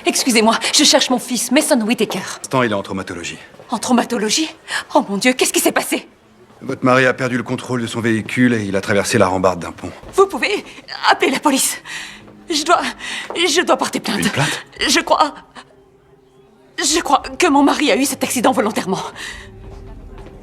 Excusez-moi, je cherche mon fils, Mason Whittaker. Pour l'instant, il est en traumatologie. En traumatologie? Oh mon Dieu, qu'est-ce qui s'est passé? Votre mari a perdu le contrôle de son véhicule et il a traversé la rambarde d'un pont. Vous pouvez appeler la police. Je dois porter plainte. Une plainte? Je crois que mon mari a eu cet accident volontairement.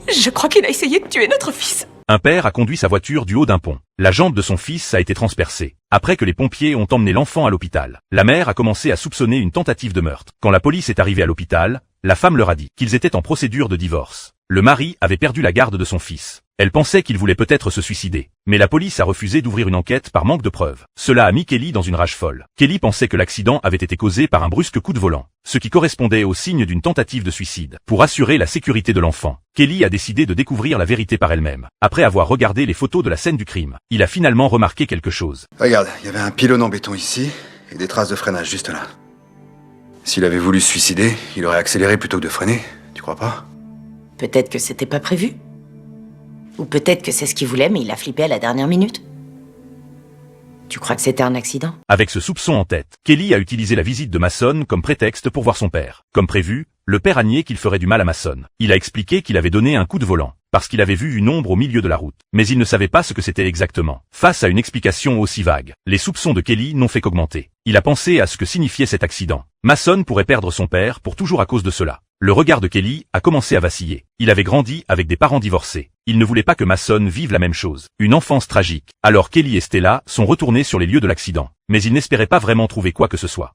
Je crois qu'il a essayé de tuer notre fils. Un père a conduit sa voiture du haut d'un pont. La jambe de son fils a été transpercée. Après que les pompiers ont emmené l'enfant à l'hôpital, la mère a commencé à soupçonner une tentative de meurtre. Quand la police est arrivée à l'hôpital, la femme leur a dit qu'ils étaient en procédure de divorce. Le mari avait perdu la garde de son fils. Elle pensait qu'il voulait peut-être se suicider. Mais la police a refusé d'ouvrir une enquête par manque de preuves. Cela a mis Kelly dans une rage folle. Kelly pensait que l'accident avait été causé par un brusque coup de volant, ce qui correspondait au signe d'une tentative de suicide. Pour assurer la sécurité de l'enfant, Kelly a décidé de découvrir la vérité par elle-même. Après avoir regardé les photos de la scène du crime, il a finalement remarqué quelque chose. Regarde, il y avait un pylône en béton ici et des traces de freinage juste là. S'il avait voulu se suicider, il aurait accéléré plutôt que de freiner. Tu crois pas? Peut-être que c'était pas prévu. Ou peut-être que c'est ce qu'il voulait, mais il a flippé à la dernière minute. Tu crois que c'était un accident? Avec ce soupçon en tête, Kelly a utilisé la visite de Mason comme prétexte pour voir son père. Comme prévu, le père a nié qu'il ferait du mal à Mason. Il a expliqué qu'il avait donné un coup de volant, parce qu'il avait vu une ombre au milieu de la route. Mais il ne savait pas ce que c'était exactement. Face à une explication aussi vague, les soupçons de Kelly n'ont fait qu'augmenter. Il a pensé à ce que signifiait cet accident. Mason pourrait perdre son père pour toujours à cause de cela. Le regard de Kelly a commencé à vaciller. Il avait grandi avec des parents divorcés. Il ne voulait pas que Mason vive la même chose. Une enfance tragique. Alors Kelly et Stella sont retournés sur les lieux de l'accident. Mais ils n'espéraient pas vraiment trouver quoi que ce soit.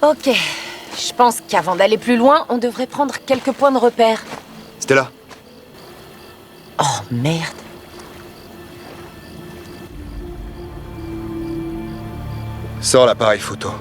Ok, je pense qu'avant d'aller plus loin, on devrait prendre quelques points de repère. Stella. Oh merde. Sors l'appareil photo.